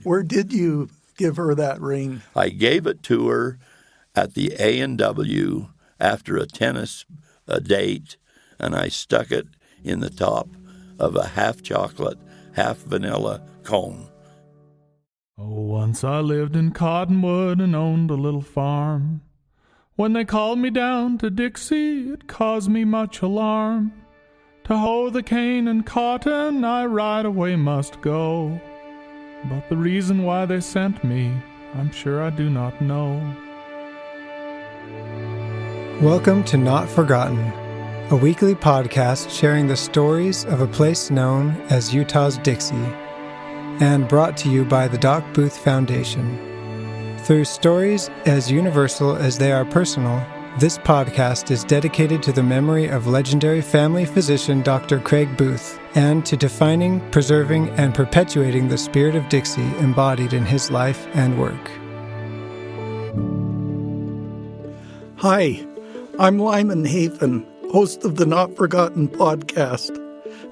Where did you give her that ring? I gave it to her at the A&W after a tennis date, and I stuck it in the top of a half chocolate, half vanilla cone. Oh, once I lived in Cottonwood and owned a little farm. When they called me down to Dixie, it caused me much alarm. To hoe the cane and cotton, I right away must go. But the reason why they sent me, I'm sure I do not know. Welcome to Not Forgotten, a weekly podcast sharing the stories of a place known as Utah's Dixie, and brought to you by the Doc Booth Foundation. Through stories as universal as they are personal, this podcast is dedicated to the memory of legendary family physician Dr. Craig Booth, and to defining, preserving, and perpetuating the spirit of Dixie embodied in his life and work. Hi, I'm Lyman, host of the Not Forgotten podcast.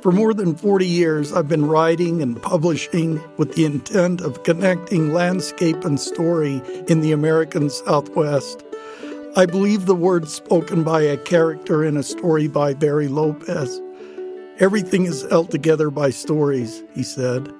For more than 40 years, I've been writing and publishing with the intent of connecting landscape and story in the American Southwest. I believe the words spoken by a character in a story by Barry Lopez. Everything is held together by stories, he said.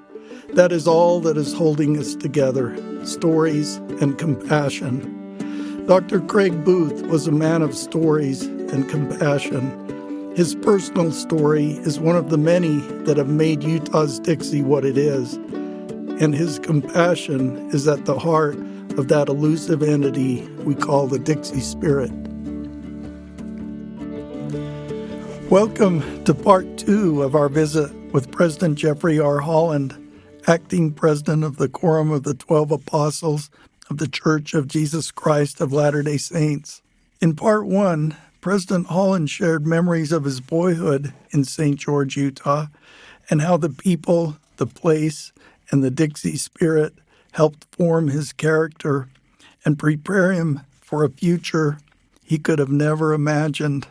That is all that is holding us together, stories and compassion. Dr. Craig Booth was a man of stories and compassion. His personal story is one of the many that have made Utah's Dixie what it is, and his compassion is at the heart of that elusive entity we call the Dixie Spirit. Welcome to part 2 of our visit with President Jeffrey R. Holland, acting president of the Quorum of the 12 Apostles of the Church of Jesus Christ of Latter-day Saints. In part 1, President Holland shared memories of his boyhood in St. George, Utah, and how the people, the place, and the Dixie Spirit helped form his character and prepare him for a future he could have never imagined.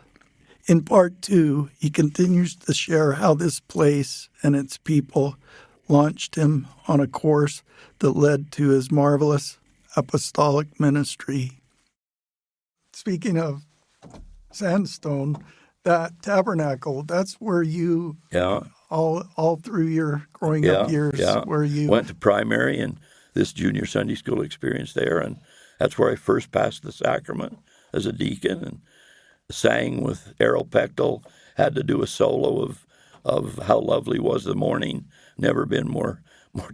In part 2, he continues to share how this place and its people launched him on a course that led to his marvelous apostolic ministry. Speaking of sandstone, that tabernacle, that's where you, all through your growing up years, where you went to primary and this junior Sunday school experience there, and that's where I first passed the sacrament as a deacon and sang with Errol Pechtel, had to do a solo of How Lovely Was the Morning. Never been more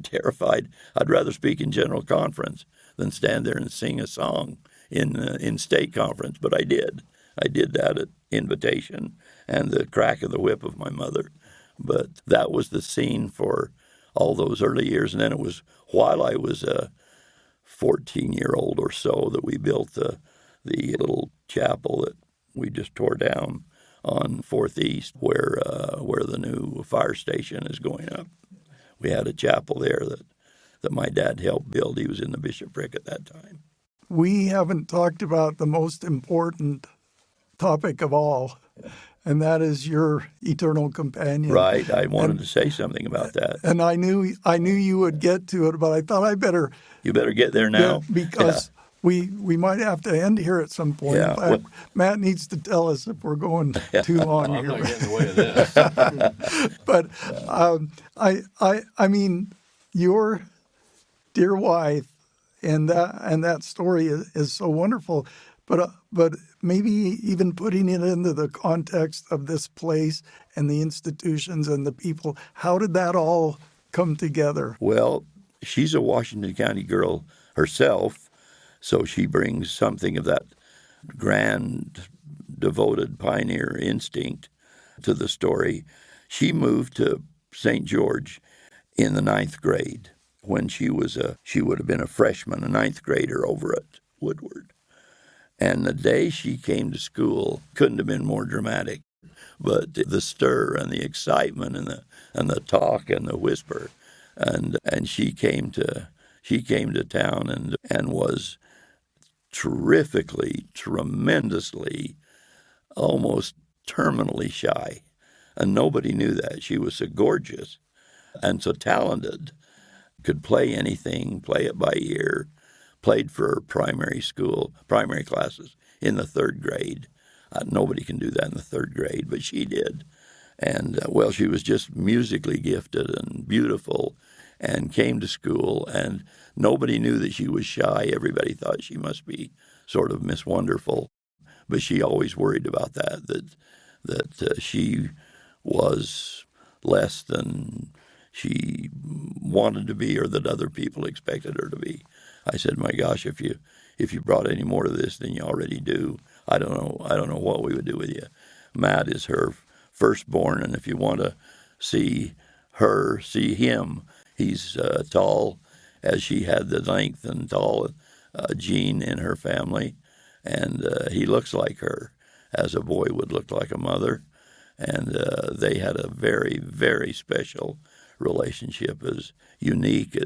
terrified. I'd rather speak in general conference than stand there and sing a song in state conference, but I did. I did that at invitation and the crack of the whip of my mother. But that was the scene for all those early years. And then it was while I was a 14-year-old or so that we built the little chapel that we just tore down on 4th East where the new fire station is going up. We had a chapel there that my dad helped build. He was in the bishopric at that time. We haven't talked about the most important topic of all, and that is your eternal companion. Right. I wanted to say something about that. And I knew you would get to it, but I thought You better get there now. Because we might have to end here at some point. Yeah. In fact, Matt needs to tell us if we're going too long here. I'm not getting in the way of this. But I mean, your dear wife and that story is so wonderful. But maybe even putting it into the context of this place and the institutions and the people, how did that all come together? Well, she's a Washington County girl herself, so she brings something of that grand, devoted pioneer instinct to the story. She moved to St. George in the 9th grade when she would have been a freshman, a 9th grader over at Woodward. And the day she came to school couldn't have been more dramatic. But the stir and the excitement and the talk and the whisper, and she came to town and was terrifically, tremendously, almost terminally shy, and nobody knew that. She was so gorgeous and so talented, could play anything, play it by ear, played for primary classes in the third grade. Nobody can do that in the third grade, but she did. And, she was just musically gifted and beautiful and came to school, and nobody knew that she was shy. Everybody thought she must be sort of Miss Wonderful, but she always worried about that she was less than she wanted to be or that other people expected her to be. I said, my gosh, if you brought any more of this than you already do, I don't know what we would do with you. Matt is her firstborn, and if you want to see him, he's tall, as she had the length and tall gene in her family, and he looks like her, as a boy would look like a mother, and they had a very, very special relationship, as unique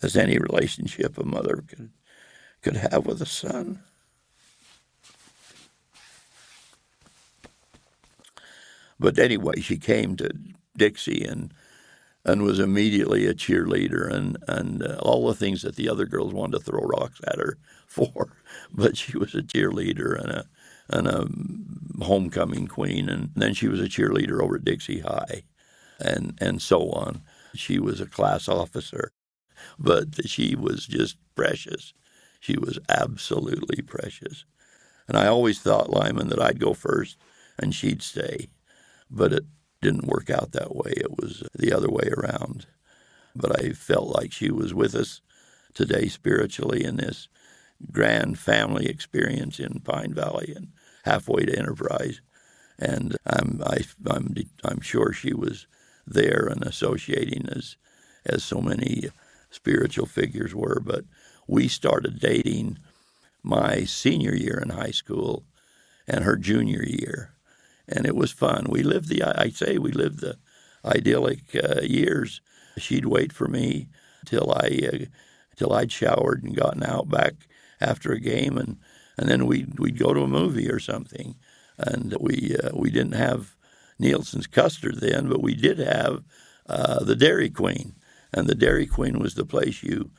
as any relationship a mother could have with a son. But anyway, she came to Dixie and was immediately a cheerleader and all the things that the other girls wanted to throw rocks at her for. But she was a cheerleader and a homecoming queen, and then she was a cheerleader over at Dixie High, and so on. She was a class officer, but she was just precious. She was absolutely precious. And I always thought, Lyman, that I'd go first and she'd stay. But it didn't work out that way. It was the other way around. But I felt like she was with us today spiritually in this grand family experience in Pine Valley and halfway to Enterprise. And I'm sure she was there and associating as so many spiritual figures were. But we started dating my senior year in high school and her junior year. And it was fun. We lived the idyllic years. She'd wait for me till I'd showered and gotten out back after a game, and then we'd go to a movie or something. And we didn't have Nielsen's custard then, but we did have the Dairy Queen, and the Dairy Queen was the place you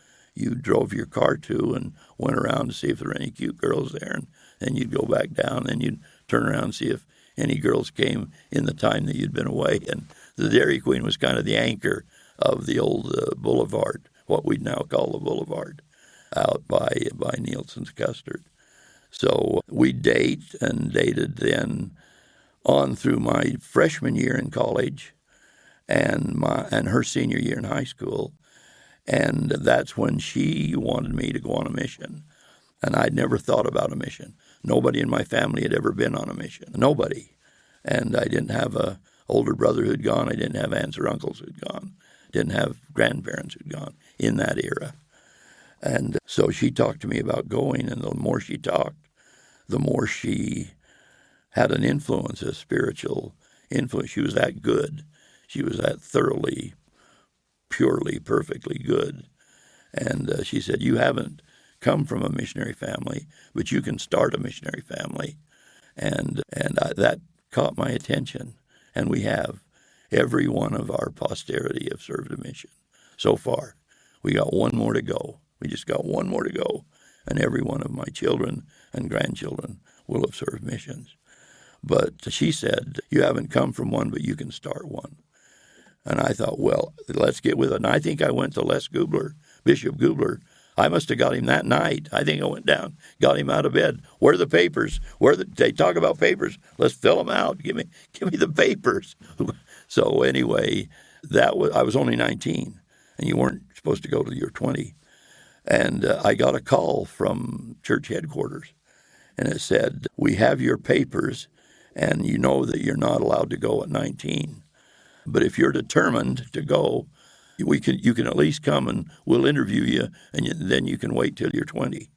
drove your car to and went around to see if there were any cute girls there, and then you'd go back down, and you'd turn around and see if any girls came in the time that you'd been away. And the Dairy Queen was kind of the anchor of the old boulevard, what we'd now call the boulevard, out by Nielsen's Custard. So we dated then on through my freshman year in college and her senior year in high school. And that's when she wanted me to go on a mission. And I'd never thought about a mission. Nobody in my family had ever been on a mission. Nobody. And I didn't have a older brother who'd gone. I didn't have aunts or uncles who'd gone. Didn't have grandparents who'd gone in that era. And so she talked to me about going, and the more she talked, the more she had an influence, a spiritual influence. She was that good. She was that thoroughly, purely, perfectly good. And she said, you haven't come from a missionary family, but you can start a missionary family. And that caught my attention. And we have. Every one of our posterity have served a mission so far. We got one more to go. We just got one more to go. And every one of my children and grandchildren will have served missions. But she said, you haven't come from one, but you can start one. And I thought, well, let's get with it. And I think I went to Bishop Gubler. I must have got him that night. I think I went down, got him out of bed. Where are the papers? They talk about papers? Let's fill them out. Give me the papers. So anyway, I was only 19, and you weren't supposed to go till you were 20. And I got a call from church headquarters, and it said, we have your papers, and you know that you're not allowed to go at 19. But if you're determined to go, you can at least come and we'll interview you, and then you can wait till you're 20.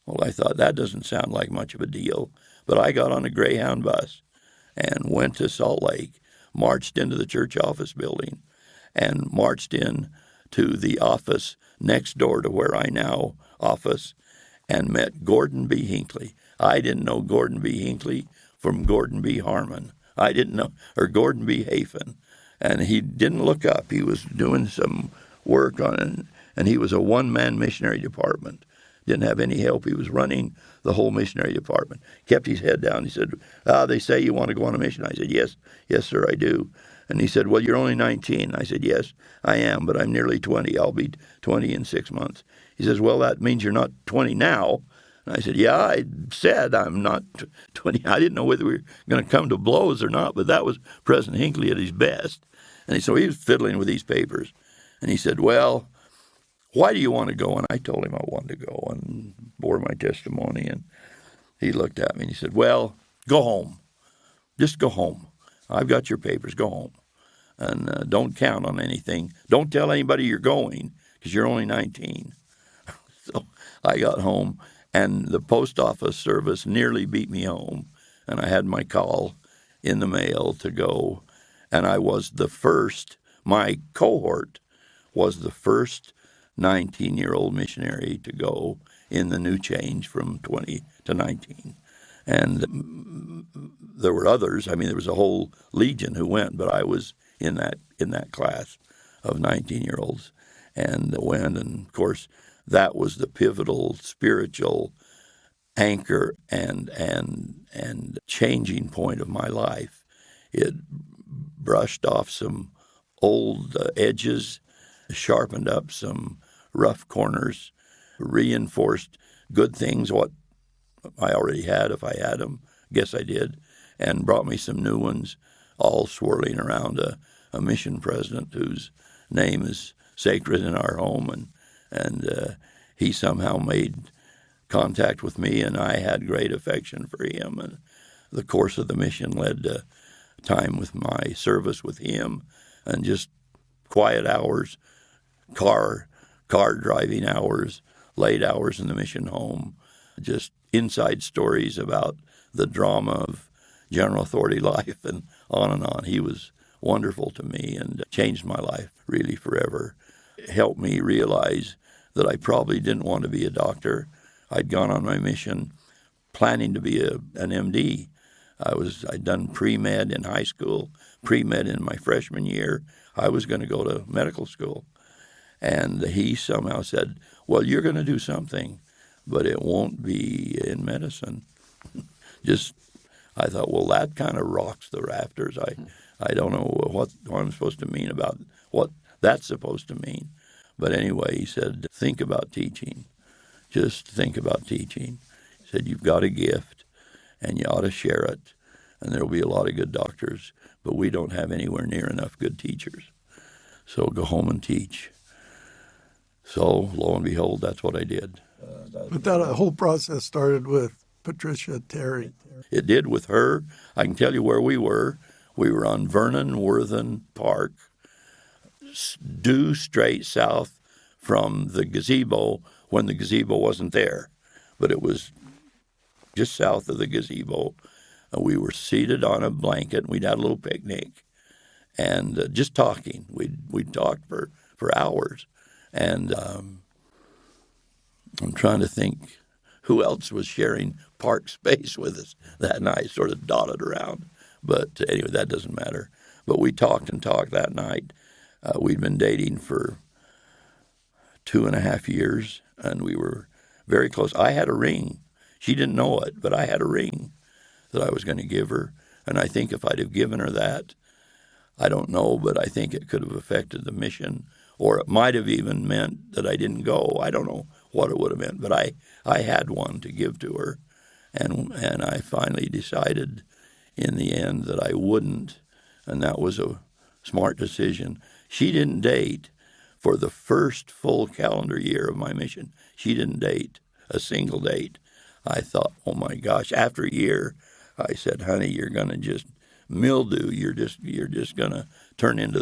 Well, I thought that doesn't sound like much of a deal, but I got on a Greyhound bus and went to Salt Lake, marched into the church office building, and marched in to the office next door to where I now office, and met Gordon B. Hinckley. I didn't know Gordon B. Hinckley from Gordon B. Harmon. I didn't know, or Gordon B. Hafen. And he didn't look up. He was doing some work on it, and he was a one-man missionary department. Didn't have any help. He was running the whole missionary department. Kept his head down. He said, they say you want to go on a mission. I said, yes, sir, I do. And he said, well, you're only 19. I said, yes, I am, but I'm nearly 20. I'll be 20 in 6 months. He says, well, that means you're not 20 now. And I said, yeah, I said I'm not 20. I didn't know whether we were going to come to blows or not, but that was President Hinckley at his best. And so he was fiddling with these papers. And he said, well, why do you want to go? And I told him I wanted to go and bore my testimony. And he looked at me and he said, well, go home. Just go home. I've got your papers. Go home. And don't count on anything. Don't tell anybody you're going because you're only 19. So I got home, and the post office service nearly beat me home. And I had my call in the mail to go. And I was the first, my cohort was the first 19-year-old missionary to go in the new change from 20 to 19. And there were others. I mean, there was a whole legion who went, but I was in that class of 19-year-olds and went. And, of course, that was the pivotal spiritual anchor and changing point of my life. It brushed off some old edges, sharpened up some rough corners, reinforced good things, what I already had if I had them. Guess I did, and brought me some new ones, all swirling around a mission president whose name is sacred in our home, and he somehow made contact with me, and I had great affection for him. And the course of the mission led to time with my service with him, and just quiet hours, car driving hours, late hours in the mission home, just inside stories about the drama of general authority life, and on and on. He was wonderful to me and changed my life really forever. It helped me realize that I probably didn't want to be a doctor. I'd gone on my mission planning to be an MD. I'd done pre-med in high school, pre-med in my freshman year. I was going to go to medical school. And he somehow said, well, you're going to do something, but it won't be in medicine. I thought, well, that kind of rocks the rafters. I don't know what I'm supposed to mean about what that's supposed to mean. But anyway, he said, think about teaching. Just think about teaching. He said, you've got a gift, and you ought to share it. And there will be a lot of good doctors, but we don't have anywhere near enough good teachers. So go home and teach. So lo and behold, that's what I did. But that whole process started with Patricia Terry. It did with her. I can tell you where we were. We were on Vernon Worthen Park, due straight south from the gazebo when the gazebo wasn't there. But it was just south of the gazebo. We were seated on a blanket, and we'd had a little picnic and just talking. We'd talked for hours. And I'm trying to think who else was sharing park space with us that night, sort of dotted around. But anyway, that doesn't matter. But we talked and talked that night. We'd been dating for 2.5 years, and we were very close. I had a ring. She didn't know it, but I had a ring that I was going to give her. And I think if I'd have given her that, I don't know, but I think it could have affected the mission, or it might have even meant that I didn't go. I don't know what it would have meant, but I had one to give to her, and I finally decided in the end that I wouldn't, and that was a smart decision. She didn't date for the first full calendar year of my mission. She didn't date a single date. I thought, oh my gosh, after a year, I said, honey, you're going to just mildew. You're just going to turn into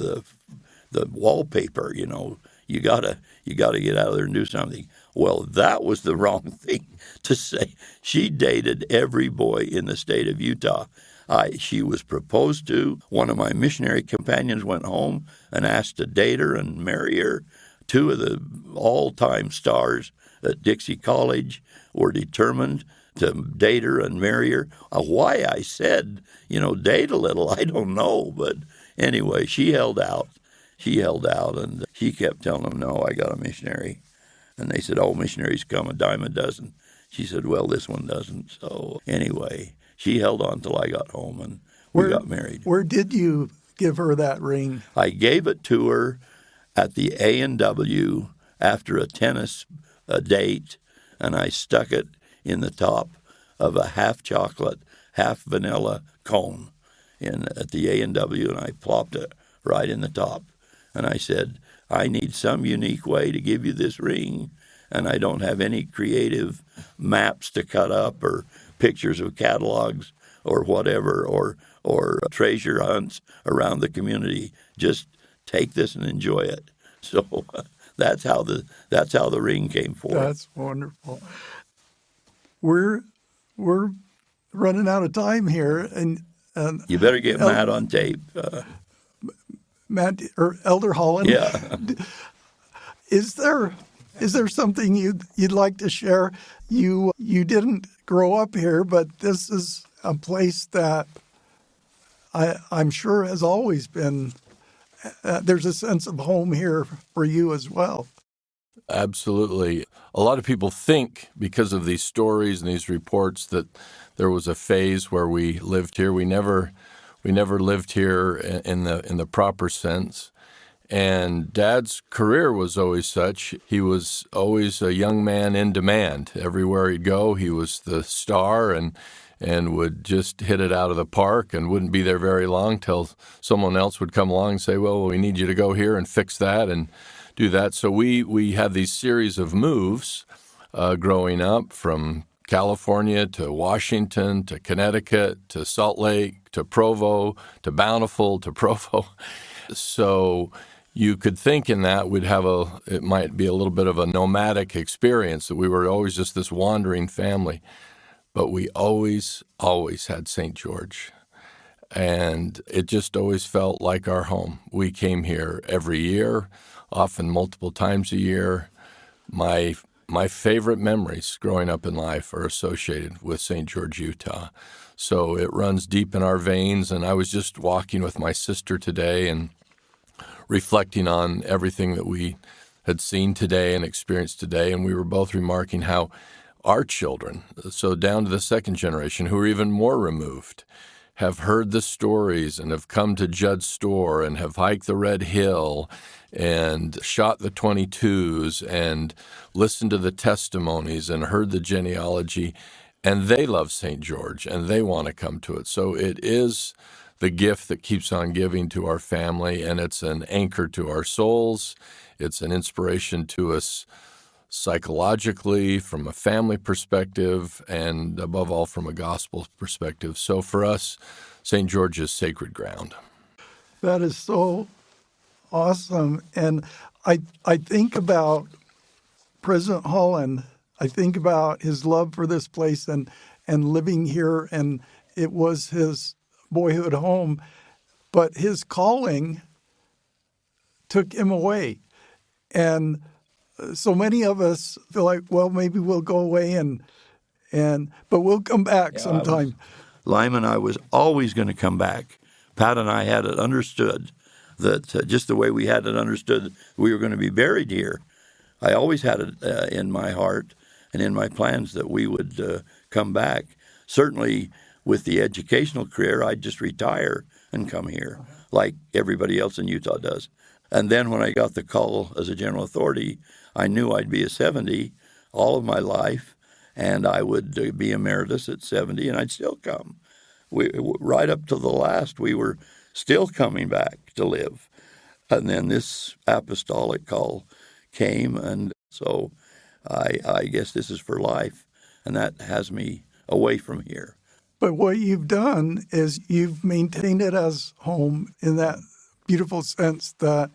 the wallpaper, you know. You gotta get out of there and do something. Well, that was the wrong thing to say. She dated every boy in the state of Utah. She was proposed to. One of my missionary companions went home and asked to date her and marry her. Two of the all-time stars at Dixie College were determined to date her and marry her. Why I said, date a little, I don't know. But anyway, she held out. And she kept telling them, no, I got a missionary. And they said, oh, missionaries come a dime a dozen. She said, well, this one doesn't. So anyway, she held on till I got home, and we got married. Where did you give her that ring? I gave it to her at the A&W after a tennis date, and I stuck it in the top of a half chocolate, half vanilla cone at the A&W, and I plopped it right in the top. And I said, I need some unique way to give you this ring, and I don't have any creative maps to cut up or pictures of catalogs or whatever or treasure hunts around the community. Just take this and enjoy it. So that's how the ring came forth. That's wonderful. We're running out of time here, and you better get Matt on tape. Matt or Elder Holland. Yeah. Is there something you'd like to share? You didn't grow up here, but this is a place that I'm sure has always been. There's a sense of home here for you as well. Absolutely. A lot of people think, because of these stories and these reports, that there was a phase where we lived here. We never lived here in the proper sense. And Dad's career was always such. He was always a young man in demand. Everywhere he'd go, he was the star and would just hit it out of the park and wouldn't be there very long till someone else would come along and say, well, we need you to go here and fix that and do that. So we had these series of moves growing up, from California to Washington to Connecticut to Salt Lake to Provo to Bountiful to Provo. So you could think in that it might be a little bit of a nomadic experience, that we were always just this wandering family. But we always had St. George. And it just always felt like our home. We came here every year, often multiple times a year. My favorite memories growing up in life are associated with St. George, Utah. So it runs deep in our veins. And I was just walking with my sister today and reflecting on everything that we had seen today and experienced today. And we were both remarking how our children, so down to the second generation, who are even more removed, have heard the stories and have come to Judd's store and have hiked the Red Hill and shot the 22s and listened to the testimonies and heard the genealogy, and they love St. George and they want to come to it. So it is the gift that keeps on giving to our family, and it's an anchor to our souls. It's an inspiration to us psychologically, from a family perspective, and above all from a gospel perspective. So for us, St. George is sacred ground. That is so awesome. And I think about President Holland. I think about his love for this place and living here, and it was his boyhood home, but his calling took him away. And so many of us feel like, well, maybe we'll go away but we'll come back sometime. Lyman, I was always going to come back. Pat and I had it understood that just the way we had it understood we were going to be buried here. I always had it in my heart and in my plans that we would come back. Certainly with the educational career, I'd just retire and come here like everybody else in Utah does. And then when I got the call as a general authority, I knew I'd be a 70 all of my life, and I would be emeritus at 70, and I'd still come. Right up to the last, we were still coming back to live. And then this apostolic call came, and so I guess this is for life, and that has me away from here. But what you've done is you've maintained it as home in that beautiful sense that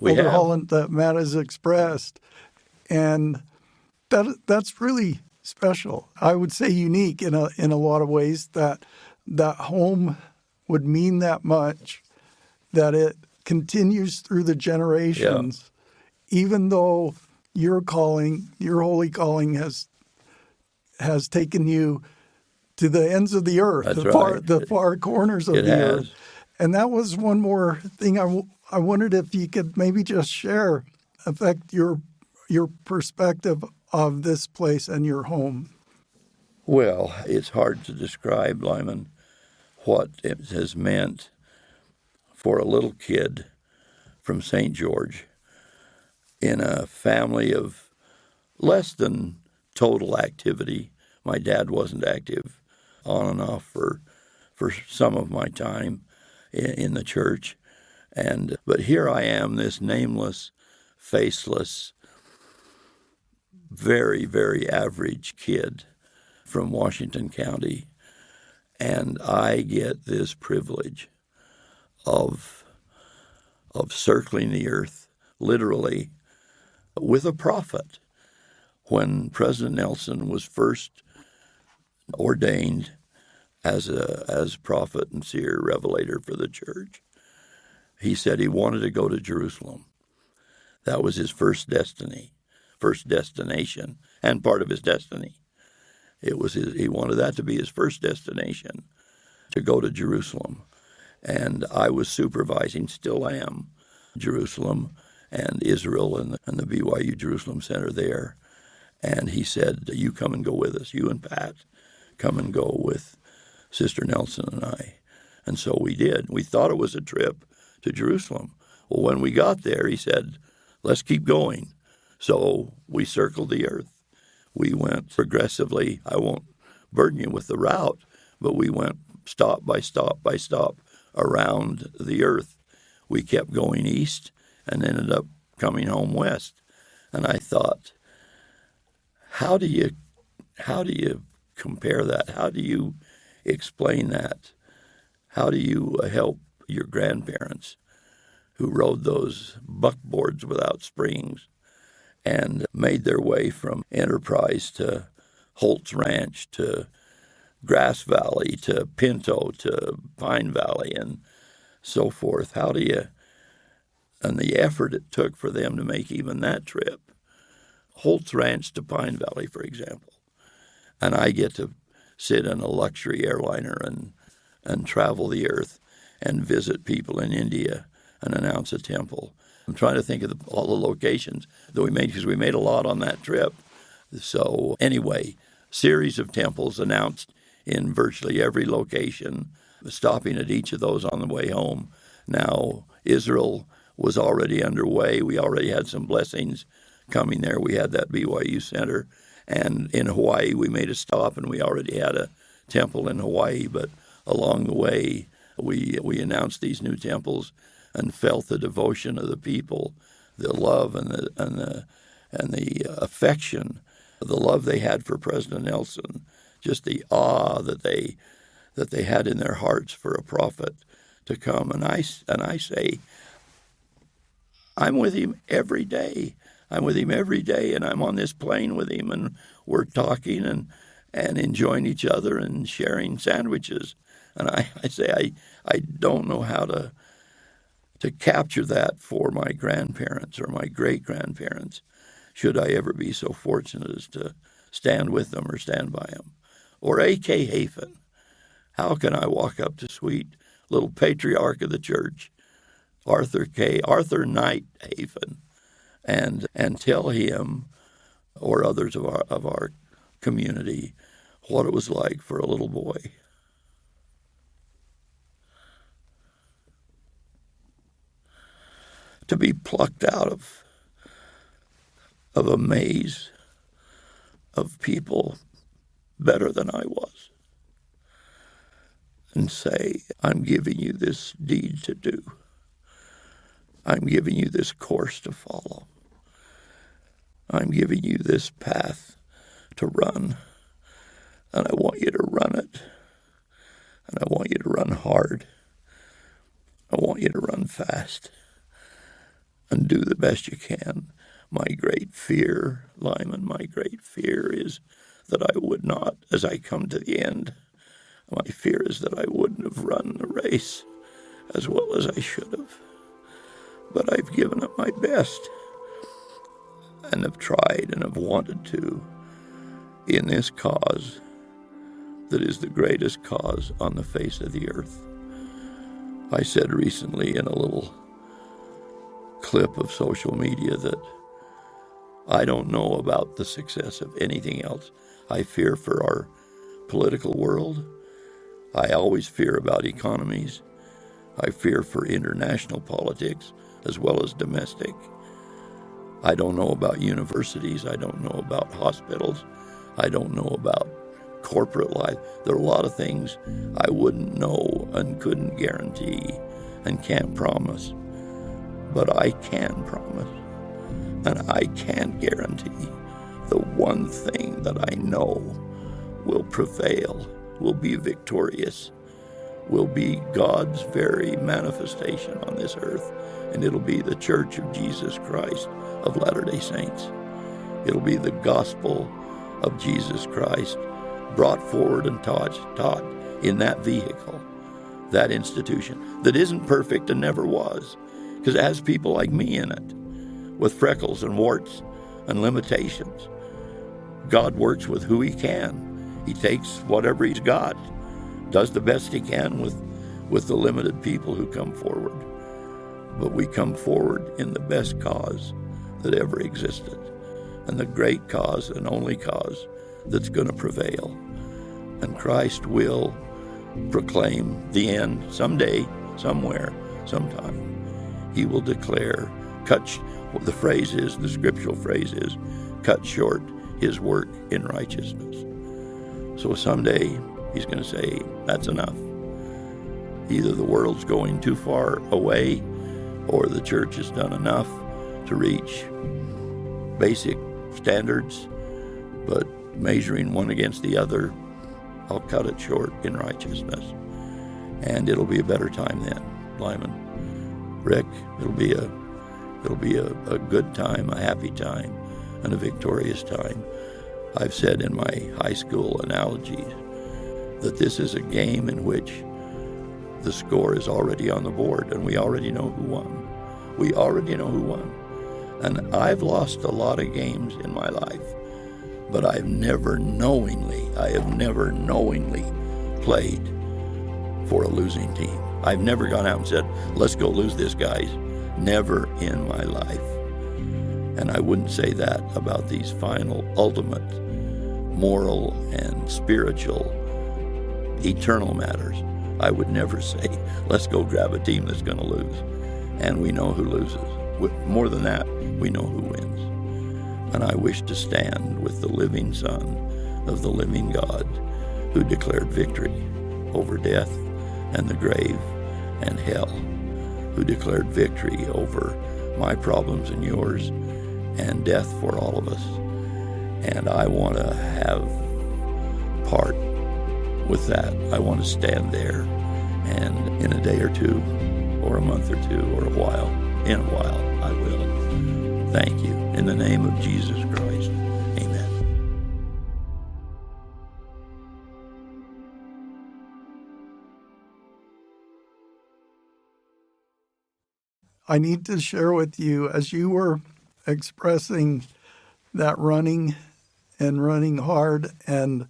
Elder Holland, that Matt has expressed. And that's really special. I would say unique in a lot of ways, that home would mean that much, that it continues through the generations, even though your calling, your holy calling, has has taken you to the ends of the earth, That's the right. far corners of It the has. earth. And that was one more thing I wondered if you could maybe just share, affect your perspective of this place and your home. Well, it's hard to describe, Lyman, what it has meant for a little kid from St. George in a family of less than total activity. My dad wasn't active on and off for some of my time in the church. But here I am, this nameless, faceless, very, very average kid from Washington County, and I get this privilege of circling the earth, literally, with a prophet. When President Nelson was first ordained as prophet and seer, revelator for the church, he said he wanted to go to Jerusalem. That was his first destination, and part of his destiny. He wanted that to be his first destination, to go to Jerusalem. And I was supervising, still am, Jerusalem and Israel and the BYU Jerusalem Center there. And he said, you come and go with us. You and Pat come and go with Sister Nelson and I. And so we did. We thought it was a trip to Jerusalem. Well, when we got there, he said, let's keep going. So we circled the earth. We went progressively. I won't burden you with the route, but we went stop by stop by stop around the earth. We kept going east and ended up coming home west. And I thought, how do you compare that? How do you explain that? How do you help your grandparents who rode those buckboards without springs and made their way from Enterprise to Holt's Ranch to Grass Valley to Pinto to Pine Valley and so forth? How do you, and the effort it took for them to make even that trip, Holt's Ranch to Pine Valley, for example. And I get to sit in a luxury airliner and travel the earth and visit people in India and announce a temple. I'm trying to think of all the locations that we made, because we made a lot on that trip. So anyway, series of temples announced in virtually every location, stopping at each of those on the way home. Now, Israel was already underway. We already had some blessings coming there. We had that BYU Center. And in Hawaii, we made a stop, and we already had a temple in Hawaii. But along the way, we announced these new temples and felt the devotion of the people, the love and the affection, the love they had for President Nelson, just the awe that they had in their hearts for a prophet to come. And I say, I'm with him every day. I'm with him every day, and I'm on this plane with him, and we're talking and enjoying each other and sharing sandwiches. And I say, I don't know how to capture that for my grandparents or my great-grandparents, should I ever be so fortunate as to stand with them or stand by them. Or A.K. Hafen. How can I walk up to sweet little patriarch of the church, Arthur Knight Hafen, and tell him or others of our community what it was like for a little boy to be plucked out of a maze of people better than I was, and say, I'm giving you this deed to do. I'm giving you this course to follow. I'm giving you this path to run, and I want you to run it, and I want you to run hard. I want you to run fast and do the best you can. My great fear, Lyman, my great fear is that I would not, as I come to the end, my fear is that I wouldn't have run the race as well as I should have. But I've given it my best and have tried and have wanted to. in this cause that is the greatest cause on the face of the earth. I said recently in a little clip of social media that I don't know about the success of anything else. I fear for our political world. I always fear about economies. I fear for international politics as well as domestic. I don't know about universities. I don't know about hospitals. I don't know about corporate life. There are a lot of things I wouldn't know and couldn't guarantee and can't promise. But I can promise, and I can guarantee the one thing that I know will prevail, will be victorious, will be God's very manifestation on this earth, and it'll be the Church of Jesus Christ of Latter-day Saints. It'll be the gospel of Jesus Christ brought forward and taught in that vehicle, that institution that isn't perfect and never was, because it has people like me in it with freckles and warts and limitations. God works with who he can. He takes whatever he's got, does the best he can with the limited people who come forward. But we come forward in the best cause that ever existed, and the great cause and only cause that's going to prevail. And Christ will proclaim the end someday, somewhere, sometime. He will declare, the scriptural phrase is, cut short his work in righteousness. So someday he's going to say, that's enough. Either the world's going too far away, or the church has done enough to reach basic standards, but measuring one against the other, I'll cut it short in righteousness. And it'll be a better time then, Lyman. Rick, it'll be a good time, a happy time, and a victorious time. I've said in my high school analogies that this is a game in which the score is already on the board, and we already know who won. We already know who won. And I've lost a lot of games in my life, but I have never knowingly played for a losing team. I've never gone out and said, let's go lose this, guys. Never in my life. And I wouldn't say that about these final, ultimate, moral and spiritual, eternal matters. I would never say, let's go grab a team that's going to lose. And we know who loses. More than that, we know who wins. And I wish to stand with the living Son of the living God, who declared victory over death and the grave and hell, who declared victory over my problems and yours and death for all of us. And I want to have part with that. I want to stand there, and in a day or two, or a month or two, or in a while, I will. Thank you. In the name of Jesus Christ, amen. I need to share with you, as you were expressing that running hard and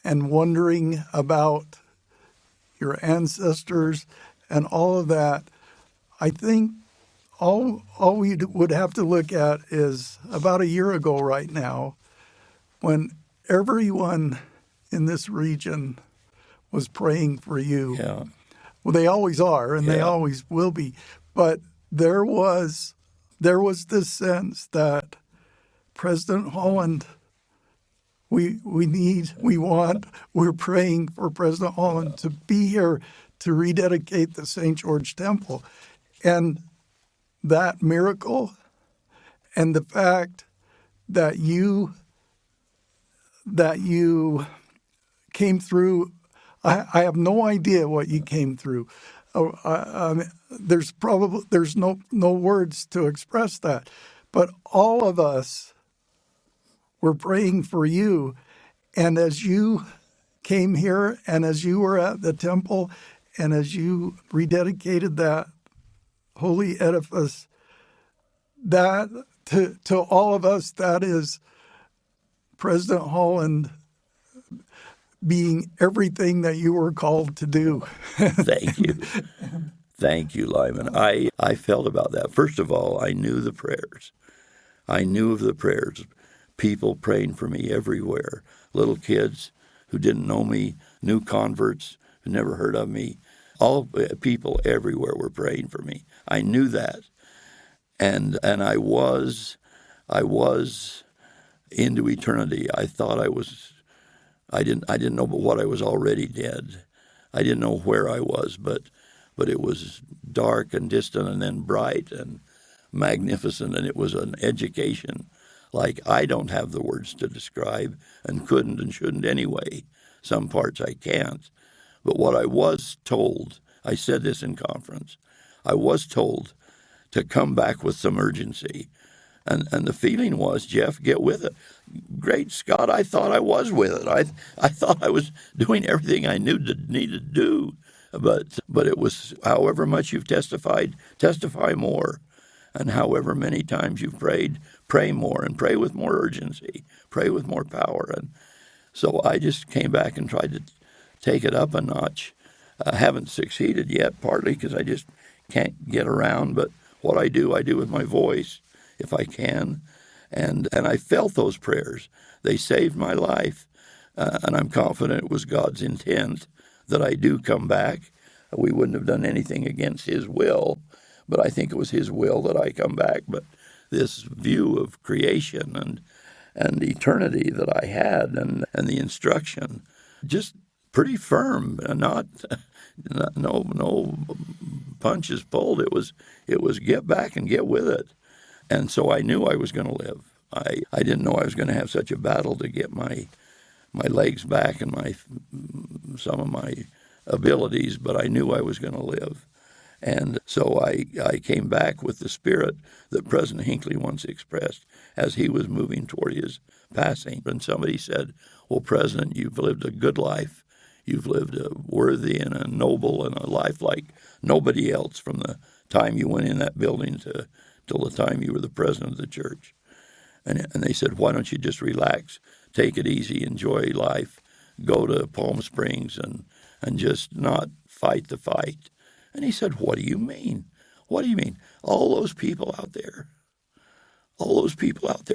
wondering about your ancestors and all of that, I think all we would have to look at is about a year ago right now, when everyone in this region was praying for you. Yeah. Well, they always are, and they always will be. But there was this sense that President Holland, we're praying for President Holland to be here to rededicate the St. George Temple. And that miracle and the fact that you came through, I have no idea what you came through. There's no words to express that. But all of us were praying for you. And as you came here and as you were at the temple and as you rededicated that holy edifice, that to all of us, that is President Holland being everything that you were called to do. Thank you. Thank you, Lyman. I felt about that. First of all, I knew the prayers. I knew of the prayers. People praying for me everywhere. Little kids who didn't know me, new converts who never heard of me. All people everywhere were praying for me. I knew that. And I was into eternity. I thought I didn't know but what I was already dead. I didn't know where I was, but it was dark and distant and then bright and magnificent, and it was an education like I don't have the words to describe and couldn't and shouldn't anyway. Some parts I can't. But what I was told, I said this in conference, I was told to come back with some urgency. And the feeling was, Jeff, get with it. Great Scott, I thought I was with it. I thought I was doing everything I needed to do. But it was, however much you've testified, testify more. And however many times you've prayed, pray more and pray with more urgency, pray with more power. And so I just came back and tried to take it up a notch. I haven't succeeded yet, partly because I just can't get around. But what I do with my voice, if I can. And I felt those prayers. They saved my life. And I'm confident it was God's intent that I do come back. We wouldn't have done anything against his will, but I think it was his will that I come back. But this view of creation and eternity that I had and the instruction, just pretty firm, no punches pulled. It was get back and get with it. And so I knew I was going to live. I didn't know I was going to have such a battle to get my legs back and some of my abilities, but I knew I was going to live. And so I came back with the spirit that President Hinckley once expressed as he was moving toward his passing. And somebody said, well, President, you've lived a good life. You've lived a worthy and a noble and a life like nobody else from the time you went in that building till the time you were the president of the church. And they said, why don't you just relax, take it easy, enjoy life, go to Palm Springs and just not fight the fight. And he said, what do you mean? What do you mean? All those people out there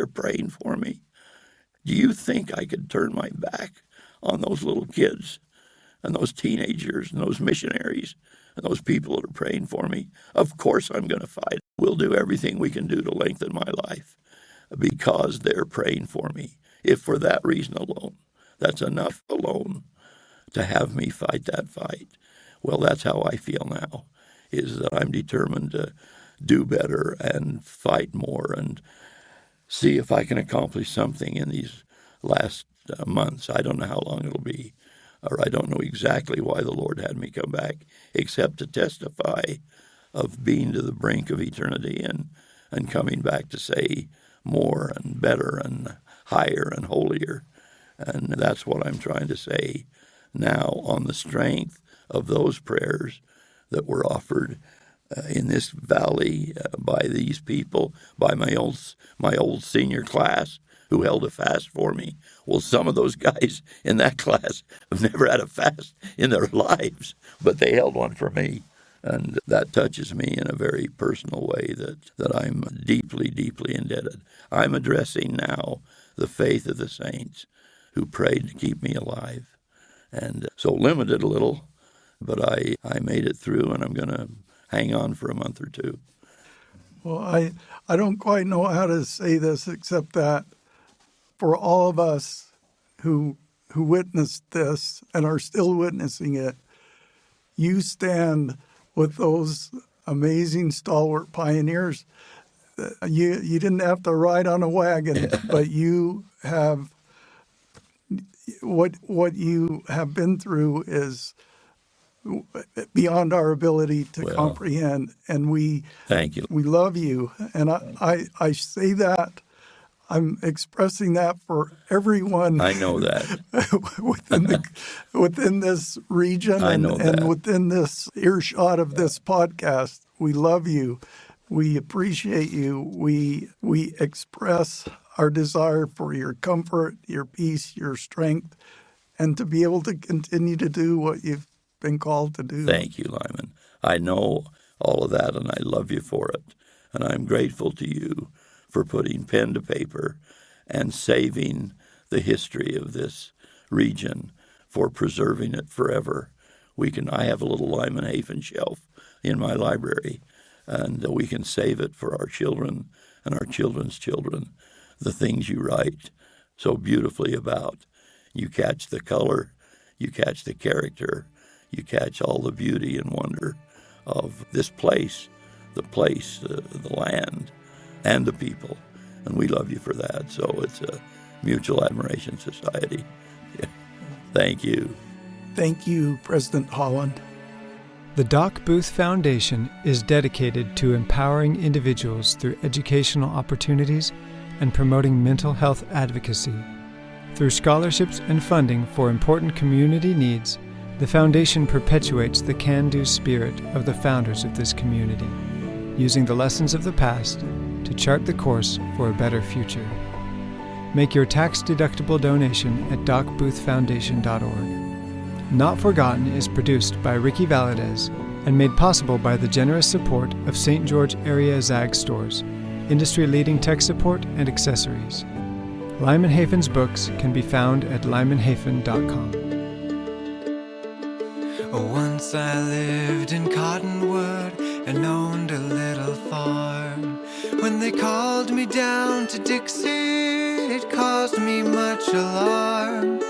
praying for me. Do you think I could turn my back on those little kids and those teenagers and those missionaries and those people that are praying for me? Of course I'm going to fight. We'll do everything we can do to lengthen my life because they're praying for me. If for that reason alone, that's enough alone to have me fight that fight. Well, that's how I feel now, is that I'm determined to do better and fight more and see if I can accomplish something in these last months. I don't know how long it'll be, or I don't know exactly why the Lord had me come back, except to testify of being to the brink of eternity and coming back to say more and better and higher and holier. And that's what I'm trying to say now on the strength of those prayers that were offered in this valley by these people, by my old senior class who held a fast for me. Well, some of those guys in that class have never had a fast in their lives, but they held one for me. And that touches me in a very personal way that I'm deeply, deeply indebted. I'm addressing now the faith of the saints who prayed to keep me alive. And so limited a little, but I made it through, and I'm going to hang on for a month or two. Well, I don't quite know how to say this except that for all of us who witnessed this and are still witnessing it, you stand with those amazing stalwart pioneers. You didn't have to ride on a wagon, but you have what you have been through is beyond our ability to comprehend. And we thank you. We love you, and I say that. I'm expressing that for everyone. I know that within this region and within this earshot of this podcast. We love you. We appreciate you. We express our desire for your comfort, your peace, your strength, and to be able to continue to do what you've been called to do. Thank you, Lyman. I know all of that, and I love you for it. And I'm grateful to you for putting pen to paper and saving the history of this region, for preserving it forever. I have a little Lyman Hafen shelf in my library, and we can save it for our children and our children's children. The things you write so beautifully about. You catch the color, you catch the character, you catch all the beauty and wonder of this place, the land, and the people. And we love you for that. So it's a mutual admiration society. Yeah. Thank you. Thank you, President Holland. The Doc Booth Foundation is dedicated to empowering individuals through educational opportunities and promoting mental health advocacy. Through scholarships and funding for important community needs, the foundation perpetuates the can-do spirit of the founders of this community, using the lessons of the past to chart the course for a better future. Make your tax-deductible donation at docboothfoundation.org. Not Forgotten is produced by Ricky Valadez and made possible by the generous support of St. George Area Zag Stores, industry-leading tech support and accessories. Lyman Hafen's books can be found at lymanhafen.com. Once I lived in Cottonwood and owned a little farm. When they called me down to Dixie, it caused me much alarm.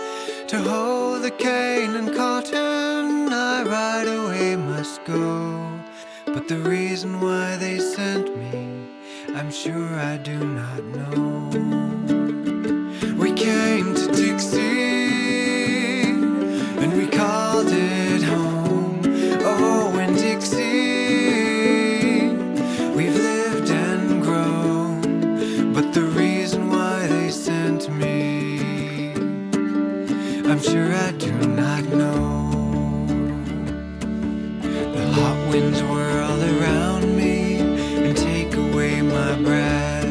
To hoe the cane and cotton, I right away must go. But the reason why they sent me, I'm sure I do not know. We came to Dixie, and we called it home. Oh, in Dixie, we've lived and grown. But the reason why they sent me, I'm sure I do not know. The hot winds whirl around me and take away my breath.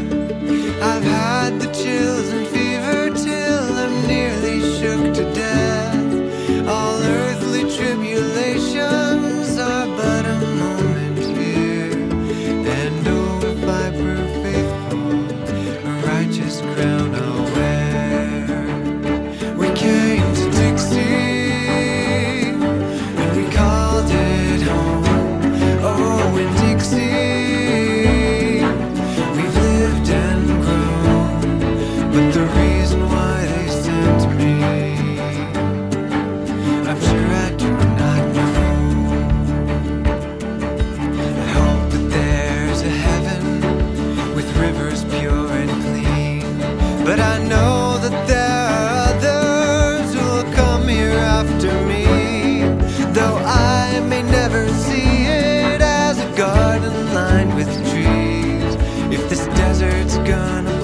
I've had the chills and fever till I'm nearly shook to death. All earthly tribulations are but a moment here. And oh, if I prove faithful, a righteous crown I'll wear. We came to Dixie, and we called it home. Oh, in Dixie, we've lived and grown. But the reason why they sent me, I'm sure I do not know. I hope that there's a heaven with rivers pure and clean. But I know that there are others who'll come here after me. Though I may never see it as a garden lined with trees. If this desert's gonna